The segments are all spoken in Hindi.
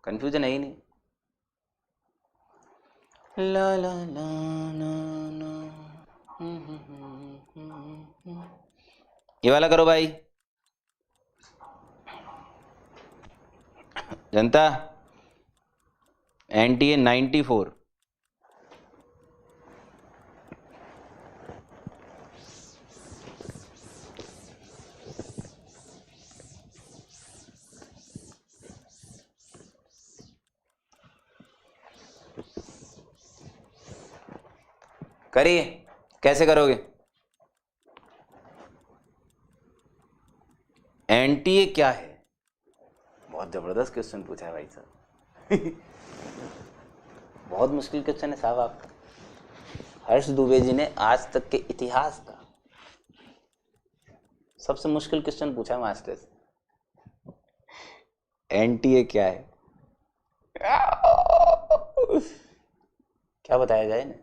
कंफ्यूजन है ही नहीं। ला ला ला ला ला। ये वाला करो भाई जनता। NTA 94। करिए, कैसे करोगे? NTA क्या है? बहुत जबरदस्त क्वेश्चन पूछा है भाई साहब। बहुत मुश्किल क्वेश्चन है साहब आपका। हर्ष दुबे जी ने आज तक के इतिहास का सबसे मुश्किल क्वेश्चन पूछा मास्टर से। NTA क्या है? क्या बताया जाए ना?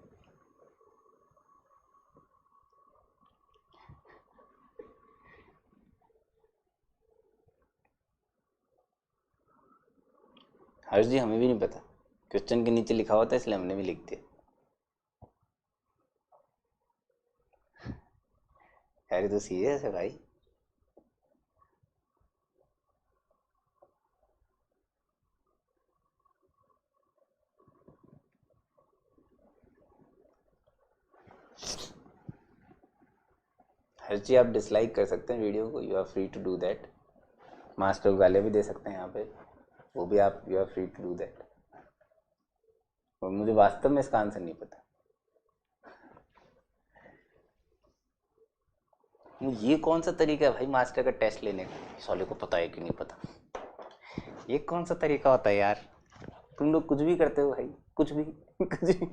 हर्ष जी हमें भी नहीं पता, क्वेश्चन के नीचे लिखा होता है इसलिए हमने भी लिख दिया। यार तो सीरियस है भाई। हर्ष जी आप डिसलाइक कर सकते हैं वीडियो को, you are free to do that. Master को गाले भी दे सकते हैं यहाँ पे, वो भी आप, you are free to do that. और मुझे वास्तव में इसका आंसर नहीं पता। ये कौन सा तरीका है भाई मास्टर का टेस्ट लेने का? साले को पता है कि नहीं पता? ये कौन सा तरीका होता है यार? तुम लोग कुछ भी करते हो भाई, कुछ भी कुछ भी।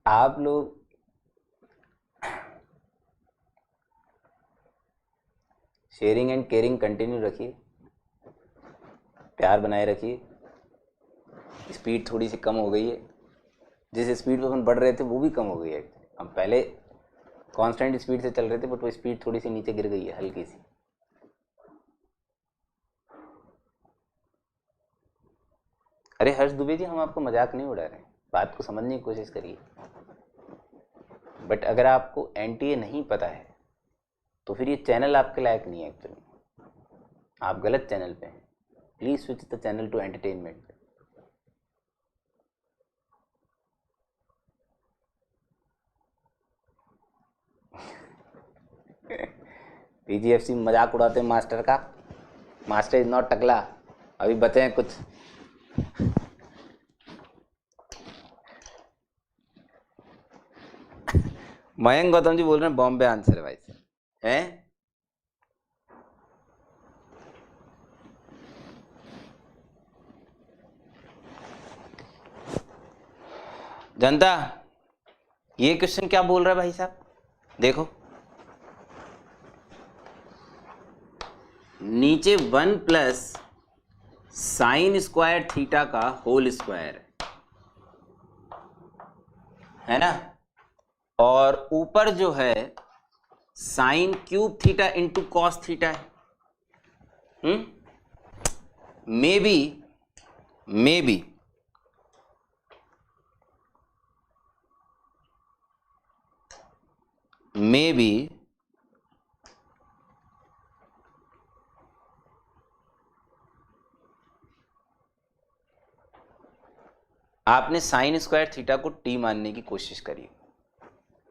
आप लोग शेयरिंग एंड केयरिंग कंटिन्यू रखिए, प्यार बनाए रखिए। स्पीड थोड़ी सी कम हो गई है, जिस स्पीड पे अपन बढ़ रहे थे वो भी कम हो गई है। हम पहले कांस्टेंट स्पीड से चल रहे थे, बट वो स्पीड थोड़ी सी नीचे गिर गई है, हल्की सी। अरे हर्ष दुबे जी हम आपको मजाक नहीं उड़ा रहे हैं, बात को समझने की कोशिश करिए। बट अगर आपको NTA नहीं पता है तो फिर ये चैनल आपके लायक नहीं है एक्चुअली, आप गलत चैनल पे हैं। Please switch the channel to entertainment. PGFC मजाक उड़ाते हैं मास्टर का। मास्टर इज नॉट टकला, अभी बचे हैं कुछ। मयंक गौतम जी बोल रहे हैं बॉम्बे आंसर है भाई हैं। जनता ये क्वेश्चन क्या बोल रहा है भाई साहब? देखो नीचे 1 प्लस साइन स्क्वायर थीटा का होल स्क्वायर है ना, और ऊपर जो है sine cube theta into cos theta है। मे बी आपने साइन स्क्वायर थीटा को टी मानने की कोशिश करी।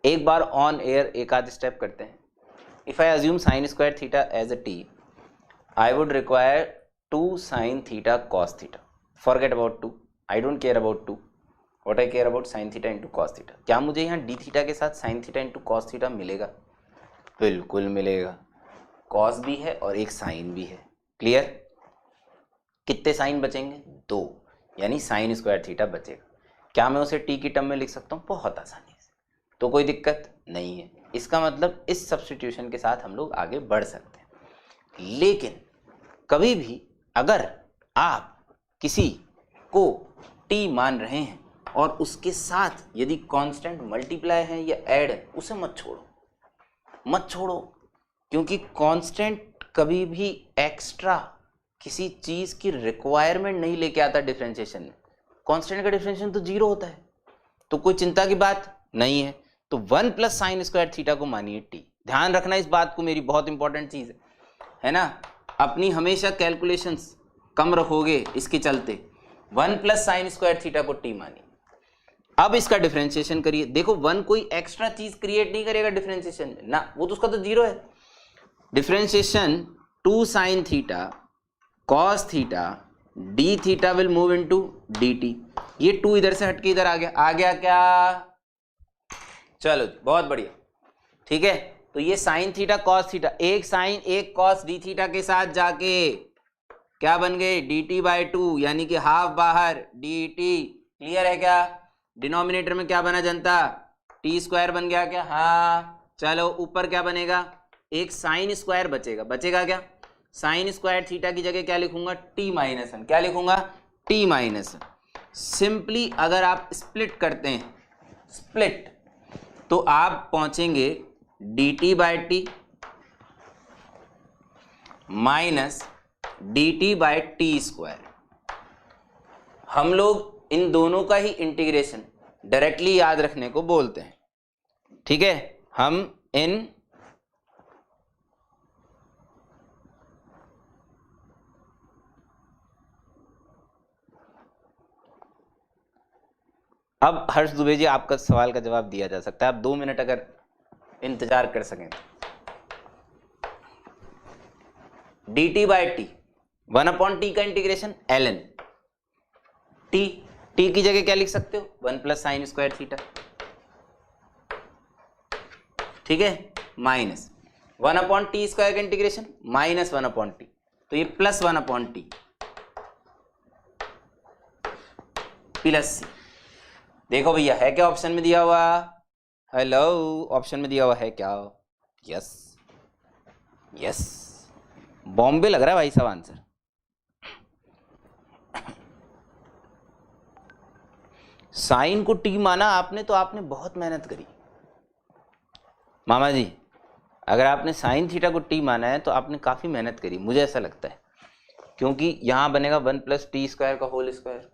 एक बार ऑन एयर एक आध स्टेप करते हैं। If I assume sine square theta as a t, I would require 2 sine theta cos theta. Forget about 2, I don't care about 2, what I care about sine theta into cos theta. क्या मुझे यहाँ डी थीटा के साथ sine theta into cos theta मिलेगा? बिल्कुल मिलेगा। कॉस भी है और एक साइन भी है। क्लियर? कितने साइन बचेंगे? 2, यानी साइन स्क्वायर थीटा बचेगा। क्या मैं उसे टी की टर्म में लिख सकता हूँ? बहुत आसानी से, तो कोई दिक्कत नहीं है। इसका मतलब इस सब्स्टिट्यूशन के साथ हम लोग आगे बढ़ सकते हैं। लेकिन कभी भी अगर आप किसी को टी मान रहे हैं और उसके साथ यदि कांस्टेंट मल्टीप्लाई है या ऐड है उसे मत छोड़ो, क्योंकि कांस्टेंट कभी भी एक्स्ट्रा किसी चीज की रिक्वायरमेंट नहीं लेके आता डिफरेंशिएशन में। कांस्टेंट का डिफरेंशिएशन तो 0 होता है, तो कोई चिंता की बात नहीं है। तो 1 प्लस साइन स्क्वायर थीटा को मानिए टी। ध्यान रखना इस बात को, मेरी बहुत इंपॉर्टेंट चीज है ना। अपनी हमेशा कैलकुलेशंस कम रखोगे इसके चलते। 1 प्लस साइन स्क्वायर थीटा को टी मानिए। अब इसका डिफरेंशिएशन करिए। देखो 1 कोई एक्स्ट्रा चीज क्रिएट नहीं करेगा डिफरेंशिएशन में ना, वो तो उसका तो 0 है। Differentiation 2 sine theta cos theta D theta will move into dt। ये 2 इधर से हटके इधर आ गया क्या? चलो बहुत बढ़िया, ठीक है। तो ये साइन थीटा कॉस थीटा, एक साइन एक कॉस डी थीटा के साथ जाके क्या बन गए? dt/2, यानी कि हाफ बाहर dt। क्लियर है क्या? डिनोमिनेटर में क्या बना जनता? t² बन गया क्या? हाँ। चलो ऊपर क्या बनेगा? एक साइन स्क्वायर बचेगा क्या? साइन स्क्वायर थीटा की जगह क्या लिखूंगा? t-1। क्या लिखूंगा? t-1। सिंपली अगर आप स्प्लिट करते हैं, स्प्लिट, तो आप पहुंचेंगे dt/t माइनस dt/t²। हम लोग इन दोनों का ही इंटीग्रेशन डायरेक्टली याद रखने को बोलते हैं, ठीक है। हम इन अब हर्ष दुबे जी आपका सवाल का जवाब दिया जा सकता है, आप 2 मिनट अगर इंतजार कर सकें। dt/t 1/t का इंटीग्रेशन ln t की जगह क्या लिख सकते हो? 1 प्लस साइन स्क्वायर थीटा, ठीक है, माइनस 1/t² का इंटीग्रेशन माइनस 1/t, तो ये प्लस 1/t प्लस c। देखो भैया है क्या ऑप्शन में दिया हुआ? हेलो, ऑप्शन में दिया हुआ है क्या? यस यस, बॉम्बे लग रहा है भाई साहब आंसर। साइन को टी माना आपने तो आपने बहुत मेहनत करी मामा जी। अगर आपने साइन थीटा को टी माना है तो आपने काफी मेहनत करी, मुझे ऐसा लगता है, क्योंकि यहां बनेगा 1 प्लस t² का होल स्क्वायर,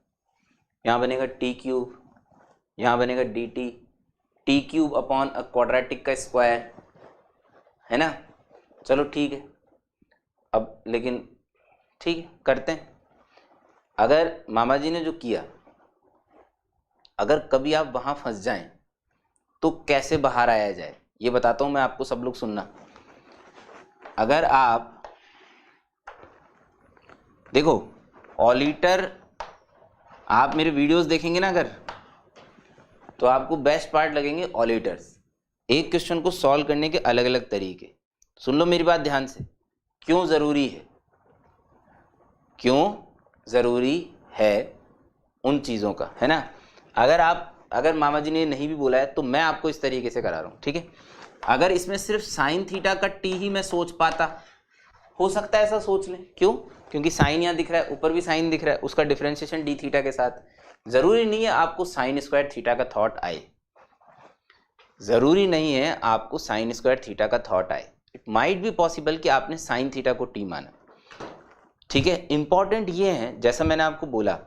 यहां बनेगा t³, यहां बनेगा dt, t³ upon a quadratic का स्क्वायर, है ना। चलो ठीक है, अब लेकिन ठीक है करते हैं। अगर मामा जी ने जो किया, अगर कभी आप वहां फंस जाएं तो कैसे बाहर आया जाए ये बताता हूं मैं आपको, सब लोग सुनना। अगर आप देखो ऑलिटर, आप मेरे वीडियोस देखेंगे ना अगर, तो आपको बेस्ट पार्ट लगेंगे ऑलिटर्स। एक क्वेश्चन को सॉल्व करने के अलग अलग तरीके। सुन लो मेरी बात ध्यान से, क्यों जरूरी है, क्यों जरूरी है उन चीजों का, है ना। अगर मामा जी ने नहीं भी बोला है तो मैं आपको इस तरीके से करा रहा हूं, ठीक है। अगर इसमें सिर्फ साइन थीटा का टी ही मैं सोच पाता, हो सकता है ऐसा सोच लें, क्यों? क्योंकि साइन यहाँ दिख रहा है, ऊपर भी साइन दिख रहा है, उसका डिफरेंशिएशन डी थीटा के साथ। जरूरी नहीं है आपको साइन स्क्वायर थीटा का थॉट आए, जरूरी नहीं है आपको साइन स्क्वायर थीटा का थॉट आए। इट माइट बी पॉसिबल कि आपने साइन थीटा को टी माना, ठीक है। इंपॉर्टेंट ये है, जैसा मैंने आपको बोला,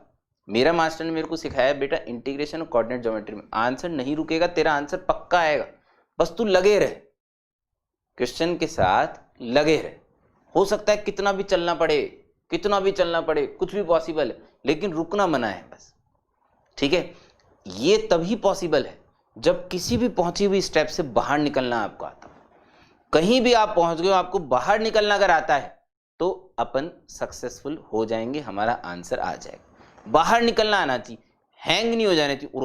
मेरा मास्टर ने मेरे को सिखाया बेटा इंटीग्रेशन और कोऑर्डिनेट ज्योमेट्री में आंसर नहीं रुकेगा, तेरा आंसर पक्का आएगा, बस तू लगे रहे, क्वेश्चन के साथ लगे रहे। हो सकता है कितना भी चलना पड़े, कुछ भी पॉसिबल है, लेकिन रुकना मना है बस, ठीक है। ये तभी पॉसिबल है जब किसी भी पहुंची हुई स्टेप से बाहर निकलना आपको आता हो। कहीं भी आप पहुंच गए हो, आपको बाहर निकलना अगर आता है तो अपन सक्सेसफुल हो जाएंगे, हमारा आंसर आ जाएगा। बाहर निकलना आना चाहिए, हैंग नहीं हो जाना चाहिए।